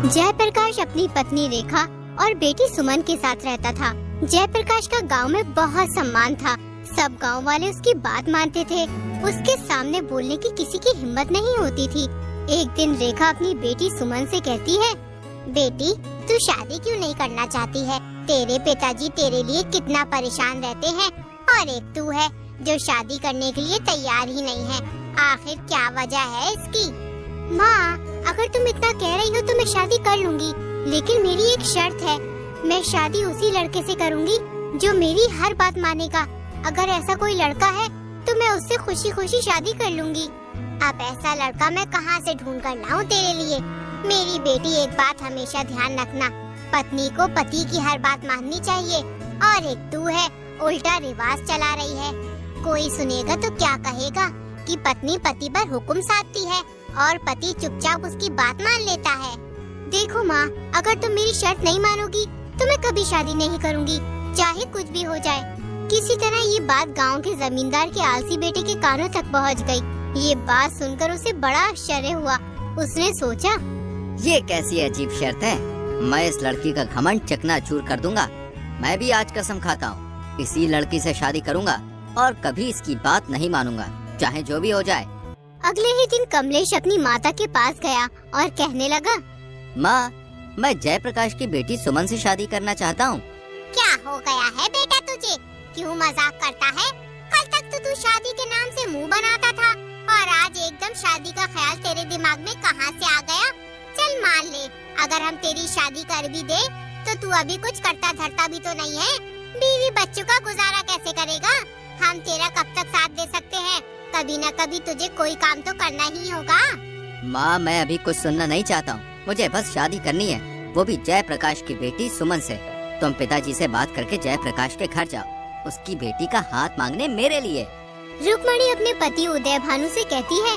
जयप्रकाश अपनी पत्नी रेखा और बेटी सुमन के साथ रहता था। जयप्रकाश का गांव में बहुत सम्मान था। सब गांव वाले उसकी बात मानते थे। उसके सामने बोलने की किसी की हिम्मत नहीं होती थी। एक दिन रेखा अपनी बेटी सुमन से कहती है, बेटी तू शादी क्यों नहीं करना चाहती है? तेरे पिताजी तेरे लिए कितना परेशान रहते हैं और एक तू है जो शादी करने के लिए तैयार ही नहीं है। आखिर क्या वजह है इसकी? माँ, अगर तुम इतना कह रही हो तो मैं शादी कर लूंगी, लेकिन मेरी एक शर्त है। मैं शादी उसी लड़के से करूंगी जो मेरी हर बात मानेगा। अगर ऐसा कोई लड़का है तो मैं उससे खुशी खुशी शादी कर लूंगी। अब ऐसा लड़का मैं कहाँ से ढूंढ कर लाऊं तेरे लिए? मेरी बेटी, एक बात हमेशा ध्यान रखना, पत्नी को पति की हर बात माननी चाहिए। और एक तू है, उल्टा रिवाज चला रही है। कोई सुनेगा तो क्या कहेगा कि पत्नी पति पर हुक्म साधती है और पति चुपचाप उसकी बात मान लेता है। देखो माँ, अगर तुम मेरी शर्त नहीं मानोगी तो मैं कभी शादी नहीं करूँगी, चाहे कुछ भी हो जाए। किसी तरह ये बात गांव के जमींदार के आलसी बेटे के कानों तक पहुंच गई। ये बात सुनकर उसे बड़ा आश्चर्य हुआ। उसने सोचा, ये कैसी अजीब शर्त है? मैं इस लड़की का घमंड चकनाचूर कर दूंगा। मैं भी आज कसम खाता हूँ, इसी लड़की से शादी करूंगा और कभी इसकी बात नहीं मानूंगा, चाहे जो भी हो जाए। अगले ही दिन कमलेश अपनी माता के पास गया और कहने लगा, माँ, मैं जयप्रकाश की बेटी सुमन से शादी करना चाहता हूँ। क्या हो गया है बेटा तुझे? क्यों मजाक करता है? कल तक तो तू शादी के नाम से मुंह बनाता था और आज एकदम शादी का ख्याल तेरे दिमाग में कहाँ से आ गया? चल मान ले, अगर हम तेरी शादी कर भी दे तो तू अभी कुछ करता धरता भी तो नहीं है। बीवी बच्चों का गुजारा कैसे करेगा? हम तेरा कब तक साथ दे सकते हैं? कभी न कभी तुझे कोई काम तो करना ही होगा। माँ, मैं अभी कुछ सुनना नहीं चाहता हूँ। मुझे बस शादी करनी है, वो भी जयप्रकाश की बेटी सुमन से। तुम पिताजी से बात करके जयप्रकाश के घर जाओ, उसकी बेटी का हाथ मांगने मेरे लिए। रुक्मणी अपने पति उदय भानु से कहती है,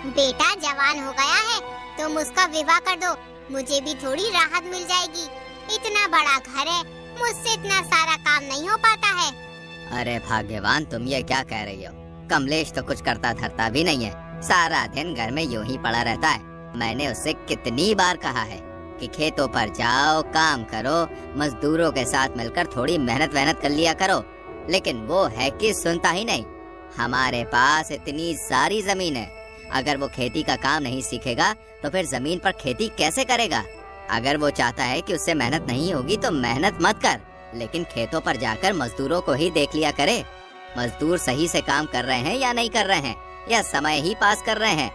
बेटा जवान हो गया है, तुम उसका विवाह कर दो, मुझे भी थोड़ी राहत मिल जाएगी। इतना बड़ा घर है, मुझसे इतना सारा काम नहीं हो पाता है। अरे भाग्यवान, तुम ये क्या कह रही हो? कमलेश तो कुछ करता धरता भी नहीं है, सारा दिन घर में यूं ही पड़ा रहता है। मैंने उससे कितनी बार कहा है कि खेतों पर जाओ, काम करो, मजदूरों के साथ मिलकर थोड़ी मेहनत कर लिया करो, लेकिन वो है कि सुनता ही नहीं। हमारे पास इतनी सारी जमीन है, अगर वो खेती का काम नहीं सीखेगा तो फिर जमीन पर खेती कैसे करेगा? अगर वो चाहता है कि उससे मेहनत नहीं होगी तो मेहनत मत कर, लेकिन खेतों पर जाकर मजदूरों को ही देख लिया करे। मजदूर सही से काम कर रहे हैं या नहीं कर रहे हैं, या समय ही पास कर रहे हैं।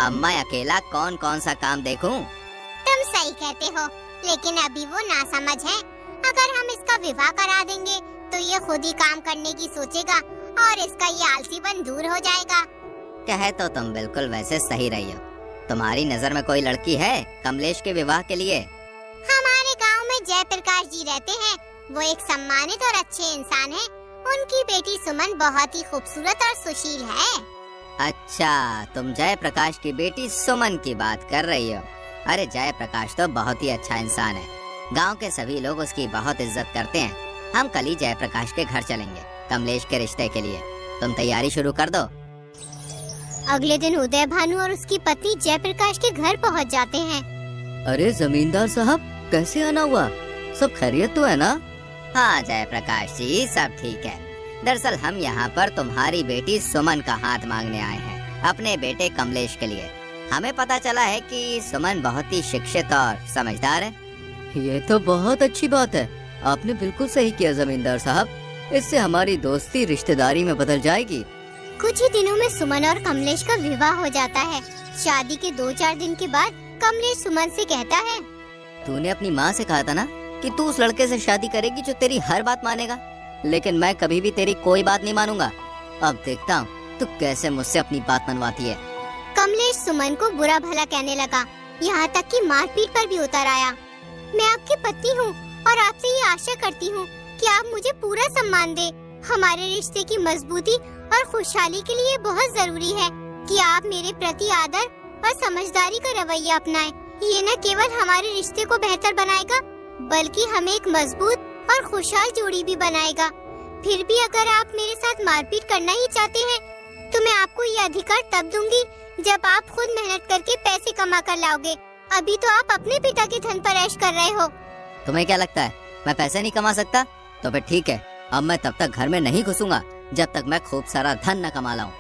अब मैं अकेला कौन कौन सा काम देखूं? तुम सही कहते हो, लेकिन अभी वो नासमझ है। अगर हम इसका विवाह करा देंगे तो ये खुद ही काम करने की सोचेगा और इसका ये आलसीपन दूर हो जाएगा। कहे तो तुम बिल्कुल वैसे सही रही हो। तुम्हारी नजर में कोई लड़की है कमलेश के विवाह के लिए? हमारे गांव में जयप्रकाश जी रहते हैं, वो एक सम्मानित और अच्छे इंसान हैं। उनकी बेटी सुमन बहुत ही खूबसूरत और सुशील है। अच्छा, तुम जयप्रकाश की बेटी सुमन की बात कर रही हो? अरे जयप्रकाश तो बहुत ही अच्छा इंसान है, गांव के सभी लोग उसकी बहुत इज्जत करते हैं। हम कल ही जयप्रकाश के घर चलेंगे कमलेश के रिश्ते के लिए। तुम तैयारी शुरू कर दो। अगले दिन उदय भानु और उसकी पत्नी जयप्रकाश के घर पहुंच जाते हैं। अरे जमींदार साहब, कैसे आना हुआ? सब खैरियत तो है ना? हाँ जयप्रकाश जी, सब ठीक है। दरअसल हम यहाँ पर तुम्हारी बेटी सुमन का हाथ मांगने आए हैं, अपने बेटे कमलेश के लिए। हमें पता चला है कि सुमन बहुत ही शिक्षित और समझदार है। ये तो बहुत अच्छी बात है, आपने बिल्कुल सही किया जमींदार साहब। इससे हमारी दोस्ती रिश्तेदारी में बदल जाएगी। कुछ ही दिनों में सुमन और कमलेश का विवाह हो जाता है। शादी के 2-4 दिन के बाद कमलेश सुमन से कहता है, तूने अपनी माँ से कहा था ना कि तू उस लड़के से शादी करेगी जो तेरी हर बात मानेगा, लेकिन मैं कभी भी तेरी कोई बात नहीं मानूंगा। अब देखता हूँ तू कैसे मुझसे अपनी बात मनवाती है। कमलेश सुमन को बुरा भला कहने लगा, यहाँ तक कि मारपीट पर भी उतर आया। मैं आपकी पत्नी हूँ और आपसे ये आशा करती हूँ कि आप मुझे पूरा सम्मान दे। हमारे रिश्ते की मजबूती और खुशहाली के लिए बहुत जरूरी है कि आप मेरे प्रति आदर और समझदारी का रवैया अपनाएं। ये न केवल हमारे रिश्ते को बेहतर बनाएगा, बल्कि हमें एक मजबूत और खुशहाल जोड़ी भी बनाएगा। फिर भी अगर आप मेरे साथ मारपीट करना ही चाहते हैं तो मैं आपको ये अधिकार तब दूंगी जब आप खुद मेहनत करके पैसे कमा कर लाओगे अभी तो आप अपने पिता के धन पर ऐश कर रहे हो। तुम्हें क्या लगता है मैं पैसे नहीं कमा सकता? तो फिर ठीक है, अब मैं तब तक घर में नहीं घुसूंगा जब तक मैं खूब सारा धन न कमा लाऊं।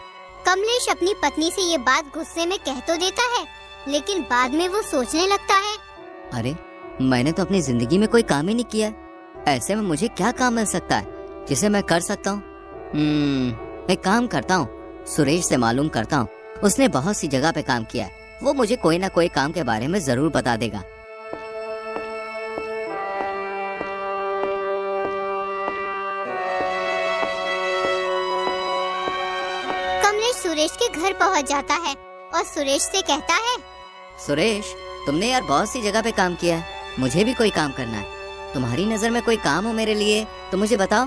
कमलेश अपनी पत्नी से ये बात गुस्से में कह तो देता है, लेकिन बाद में वो सोचने लगता है, अरे मैंने तो अपनी जिंदगी में कोई काम ही नहीं किया है। ऐसे में मुझे क्या काम मिल सकता है जिसे मैं कर सकता हूँ? एक काम करता हूँ, सुरेश से मालूम करता हूँ। उसने बहुत सी जगह पे काम किया है, वो मुझे कोई ना कोई काम के बारे में जरूर बता देगा। कमलेश सुरेश के घर पहुंच जाता है और सुरेश से कहता है, सुरेश, तुमने यार बहुत सी जगह पे काम किया है, मुझे भी कोई काम करना है। तुम्हारी नजर में कोई काम हो मेरे लिए तो मुझे बताओ।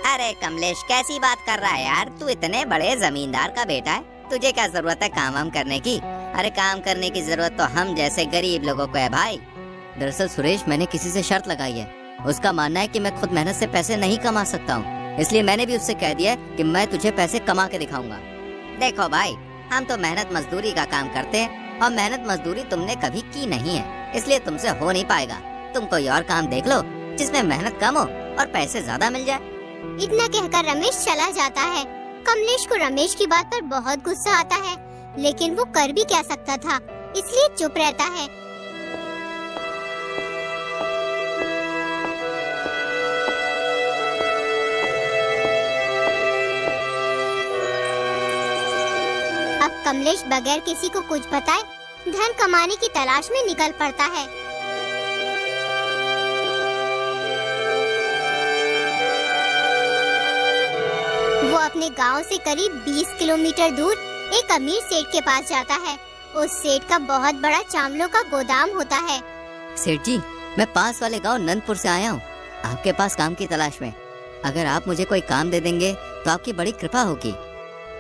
अरे कमलेश, कैसी बात कर रहा है यार? तू इतने बड़े जमींदार का बेटा है, तुझे क्या जरूरत है काम वाम करने की? अरे काम करने की जरूरत तो हम जैसे गरीब लोगों को है भाई। दरअसल सुरेश, मैंने किसी से शर्त लगाई है। उसका मानना है कि मैं खुद मेहनत से पैसे नहीं कमा सकता हूँ, इसलिए मैंने भी उससे कह दिया है कि मैं तुझे पैसे कमा के दिखाऊंगा। देखो भाई, हम तो मेहनत मजदूरी का काम करते हैं और मेहनत मजदूरी तुमने कभी की नहीं है, इसलिए तुमसे हो नहीं पाएगा। तुम कोई और काम देख लो जिसमें मेहनत कम हो और पैसे ज्यादा मिल जाए। इतना कहकर रमेश चला जाता है। कमलेश को रमेश की बात पर बहुत गुस्सा आता है, लेकिन वो कर भी क्या सकता था, इसलिए चुप रहता है। अब कमलेश बगैर किसी को कुछ बताए धन कमाने की तलाश में निकल पड़ता है। वो अपने गांव से करीब 20 किलोमीटर दूर एक अमीर सेठ के पास जाता है। उस सेठ का बहुत बड़ा चावलों का गोदाम होता है। सेठ जी, मैं पास वाले गांव नंदपुर से आया हूँ, आपके पास काम की तलाश में। अगर आप मुझे कोई काम दे देंगे तो आपकी बड़ी कृपा होगी।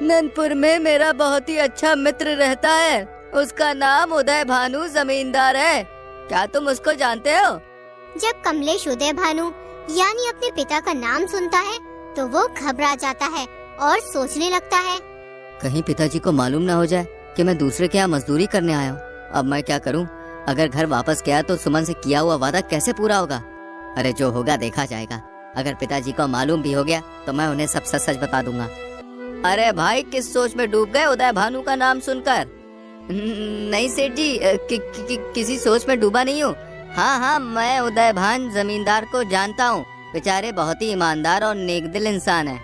नंदपुर में मेरा बहुत ही अच्छा मित्र रहता है, उसका नाम उदय भानु जमींदार है। क्या तुम उसको जानते हो? जब कमलेश उदय भानु यानी अपने पिता का नाम सुनता है तो वो घबरा जाता है और सोचने लगता है, कहीं पिताजी को मालूम ना हो जाए कि मैं दूसरे के यहाँ मजदूरी करने आया हूँ। अब मैं क्या करूँ? अगर घर वापस गया तो सुमन से किया हुआ वादा कैसे पूरा होगा? अरे जो होगा देखा जाएगा। अगर पिताजी को मालूम भी हो गया तो मैं उन्हें सब सच सच बता दूंगा। अरे भाई, किस सोच में डूब गए उदय भानु का नाम सुनकर? नहीं सेठ जी, किसी सोच में डूबा नहीं हूँ। हाँ, मैं उदय भान जमींदार को जानता हूँ, बेचारे बहुत ही ईमानदार और नेकदिल इंसान है।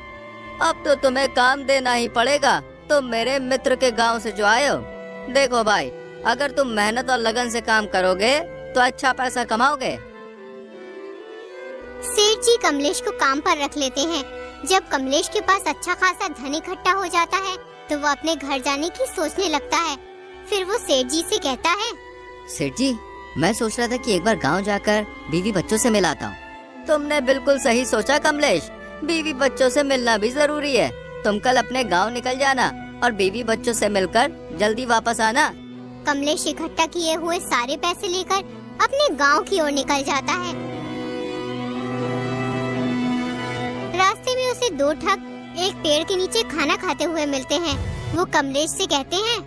अब तो तुम्हें काम देना ही पड़ेगा, तुम मेरे मित्र के गांव से जो आए हो। देखो भाई, अगर तुम मेहनत और लगन से काम करोगे तो अच्छा पैसा कमाओगे। सेठ जी कमलेश को काम पर रख लेते हैं। जब कमलेश के पास अच्छा खासा धन इकट्ठा हो जाता है तो वो अपने घर जाने की सोचने लगता है। फिर वो सेठ जी से कहता है, सेठ जी, मैं सोच रहा था कि एक बार गांव जाकर बीवी बच्चों से मिलाता हूँ। तुमने बिल्कुल सही सोचा कमलेश, बीवी बच्चों से मिलना भी जरूरी है। तुम कल अपने गांव निकल जाना और बीवी बच्चों से मिलकर जल्दी वापस आना। कमलेश इकट्ठा किए हुए सारे पैसे लेकर अपने गांव की ओर निकल जाता है। रास्ते में उसे दो ठग एक पेड़ के नीचे खाना खाते हुए मिलते हैं। वो कमलेश से कहते हैं,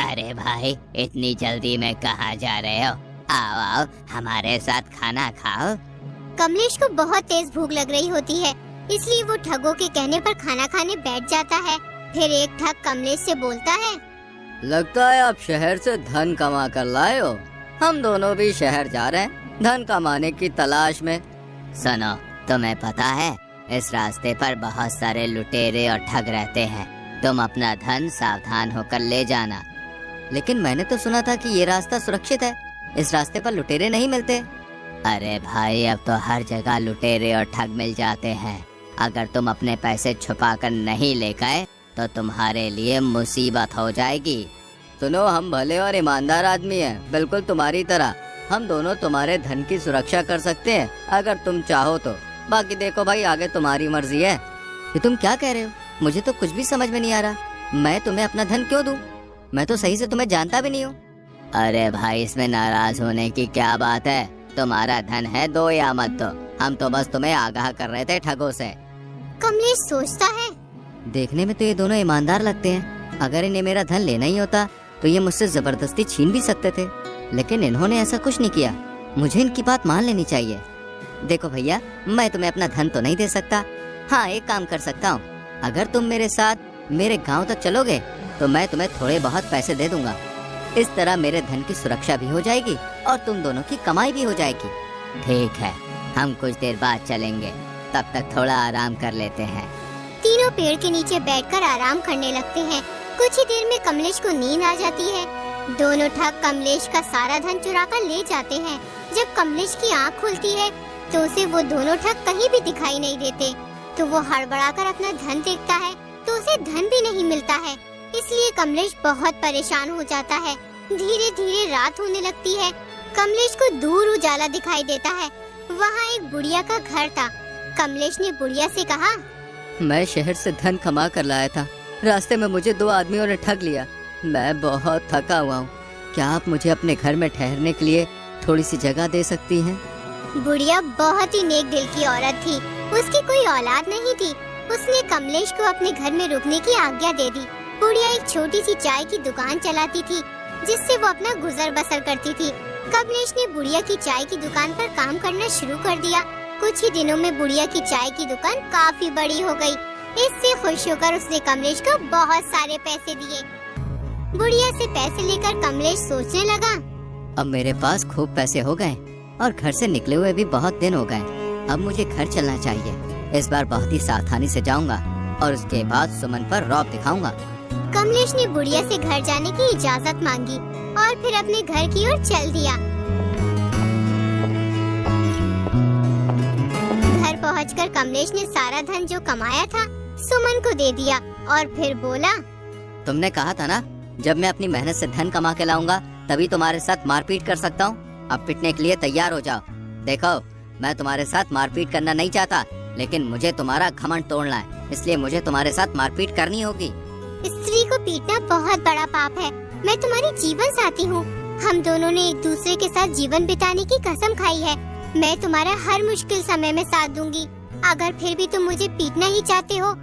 अरे भाई, इतनी जल्दी में कहाँ जा रहे हो? आओ आओ, हमारे साथ खाना खाओ। कमलेश को बहुत तेज भूख लग रही होती है, इसलिए वो ठगों के कहने पर खाना खाने बैठ जाता है। फिर एक ठग कमलेश से बोलता है, लगता है आप शहर से धन कमा कर लाए हो। हम दोनों भी शहर जा रहे हैं धन कमाने की तलाश में। सुनो, तुम्हें पता है इस रास्ते पर बहुत सारे लुटेरे और ठग रहते हैं, तुम अपना धन सावधान होकर ले जाना। लेकिन मैंने तो सुना था कि ये रास्ता सुरक्षित है, इस रास्ते पर लुटेरे नहीं मिलते। अरे भाई, अब तो हर जगह लुटेरे और ठग मिल जाते हैं। अगर तुम अपने पैसे छुपा कर नहीं ले गए तो तुम्हारे लिए मुसीबत हो जाएगी। सुनो, हम भले और ईमानदार आदमी हैं, बिल्कुल तुम्हारी तरह। हम दोनों तुम्हारे धन की सुरक्षा कर सकते हैं अगर तुम चाहो तो। बाकी देखो भाई, आगे तुम्हारी मर्जी है। ये तुम क्या कह रहे हो? मुझे तो कुछ भी समझ में नहीं आ रहा। मैं तुम्हें अपना धन क्यों दूं? मैं तो सही से तुम्हें जानता भी नहीं हूँ। अरे भाई, इसमें नाराज होने की क्या बात है? तुम्हारा धन है, दो या मत दो। हम तो बस तुम्हें आगाह कर रहे थे ठगों से। कमलेश सोचता है, देखने में तो ये दोनों ईमानदार लगते हैं। अगर इन्हें मेरा धन लेना ही होता तो ये मुझसे जबरदस्ती छीन भी सकते थे। लेकिन इन्होंने ऐसा कुछ नहीं किया। मुझे इनकी बात मान लेनी चाहिए। देखो भैया, मैं तुम्हें अपना धन तो नहीं दे सकता। हाँ, एक काम कर सकता हूँ। अगर तुम मेरे साथ मेरे गांव तक चलोगे तो मैं तुम्हें थोड़े बहुत पैसे दे दूंगा। इस तरह मेरे धन की सुरक्षा भी हो जाएगी और तुम दोनों की कमाई भी हो जाएगी। ठीक है, हम कुछ देर बाद चलेंगे, तब तक थोड़ा आराम कर लेते हैं। तीनों पेड़ के नीचे बैठकर आराम करने लगते हैं। कुछ ही देर में कमलेश को नींद आ जाती है। दोनों ठग कमलेश का सारा धन चुरा कर ले जाते हैं। जब कमलेश की आँख खुलती है तो उसे वो दोनों ठग कहीं भी दिखाई नहीं देते। तो वो हड़बड़ाकर अपना धन देखता है तो उसे धन भी नहीं मिलता है। इसलिए कमलेश बहुत परेशान हो जाता है। धीरे धीरे रात होने लगती है। कमलेश को दूर उजाला दिखाई देता है। वहाँ एक बुढ़िया का घर था। कमलेश ने बुढ़िया से कहा, मैं शहर से धन कमा कर लाया था। रास्ते में मुझे 2 आदमियों ने ठग लिया। मैं बहुत थका हुआ हूँ। क्या आप मुझे अपने घर में ठहरने के लिए थोड़ी सी जगह दे सकती हैं? बुढ़िया बहुत ही नेक दिल की औरत थी। उसकी कोई औलाद नहीं थी। उसने कमलेश को अपने घर में रुकने की आज्ञा दे दी। बुढ़िया एक छोटी सी चाय की दुकान चलाती थी, जिससे वो अपना गुजर बसर करती थी। कमलेश ने बुढ़िया की चाय की दुकान पर काम करना शुरू कर दिया। कुछ ही दिनों में बुढ़िया की चाय की दुकान काफी बड़ी हो गई। इससे खुश होकर उसने कमलेश को बहुत सारे पैसे दिए। बुढ़िया से पैसे लेकर कमलेश सोचने लगा, अब मेरे पास खूब पैसे हो गए और घर से निकले हुए भी बहुत दिन हो गए। अब मुझे घर चलना चाहिए। इस बार बहुत ही सावधानी से जाऊंगा और उसके बाद सुमन पर रौब दिखाऊंगा। कमलेश ने बुढ़िया से घर जाने की इजाजत मांगी और फिर अपने घर की ओर चल दिया। घर पहुंचकर कमलेश ने सारा धन जो कमाया था सुमन को दे दिया और फिर बोला, तुमने कहा था ना, जब मैं अपनी मेहनत से धन कमा के लाऊंगा तभी तुम्हारे साथ मारपीट कर सकता हूँ। अब पिटने के लिए तैयार हो जाओ। देखो, मैं तुम्हारे साथ मारपीट करना नहीं चाहता, लेकिन मुझे तुम्हारा घमंड तोड़ना है, इसलिए मुझे तुम्हारे साथ मारपीट करनी होगी। स्त्री को पीटना बहुत बड़ा पाप है। मैं तुम्हारी जीवन साथी हूँ। हम दोनों ने एक दूसरे के साथ जीवन बिताने की कसम खाई है। मैं तुम्हारा हर मुश्किल समय में साथ दूंगी। अगर फिर भी तुम मुझे पीटना ही चाहते हो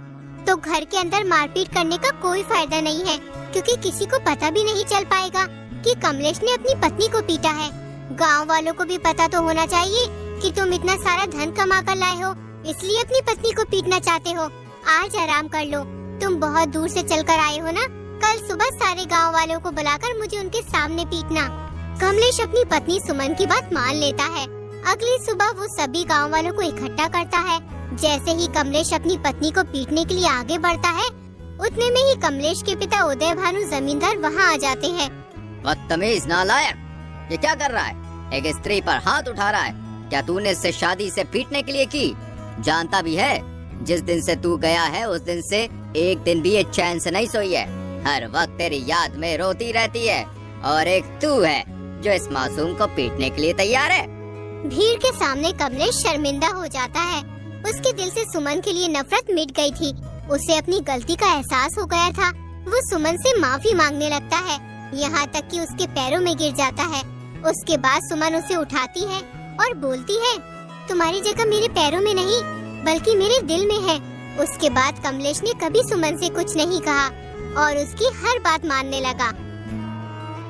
तो घर के अंदर मारपीट करने का कोई फायदा नहीं है, क्योंकि किसी को पता भी नहीं चल पाएगा कि कमलेश ने अपनी पत्नी को पीटा है। गांव वालों को भी पता तो होना चाहिए कि तुम इतना सारा धन कमा कर लाए हो, इसलिए अपनी पत्नी को पीटना चाहते हो। आज आराम कर लो। तुम बहुत दूर से चलकर आए हो ना। कल सुबह सारे गांव वालों को बुलाकर मुझे उनके सामने पीटना। कमलेश अपनी पत्नी सुमन की बात मान लेता है। अगली सुबह वो सभी गांव वालों को इकट्ठा करता है। जैसे ही कमलेश अपनी पत्नी को पीटने के लिए आगे बढ़ता है, उतने में ही कमलेश के पिता उदय भानु जमींदार वहाँ आ जाते हैं। बदतमीज नालायक, ये क्या कर रहा है? एक स्त्री पर हाथ उठा रहा है। क्या तूने इससे शादी से पीटने के लिए की? जानता भी है, जिस दिन से तू गया है उस दिन से एक दिन भी ये चैन से नहीं सोई है। हर वक्त तेरी याद में रोती रहती है, और एक तू है जो इस मासूम को पीटने के लिए तैयार है। भीड़ के सामने कमलेश शर्मिंदा हो जाता है। उसके दिल से सुमन के लिए नफरत मिट गई थी। उसे अपनी गलती का एहसास हो गया था। वो सुमन से माफी मांगने लगता है, यहाँ तक कि उसके पैरों में गिर जाता है। उसके बाद सुमन उसे उठाती है और बोलती है, तुम्हारी जगह मेरे पैरों में नहीं बल्कि मेरे दिल में है। उसके बाद कमलेश ने कभी सुमन से कुछ नहीं कहा और उसकी हर बात मानने लगा।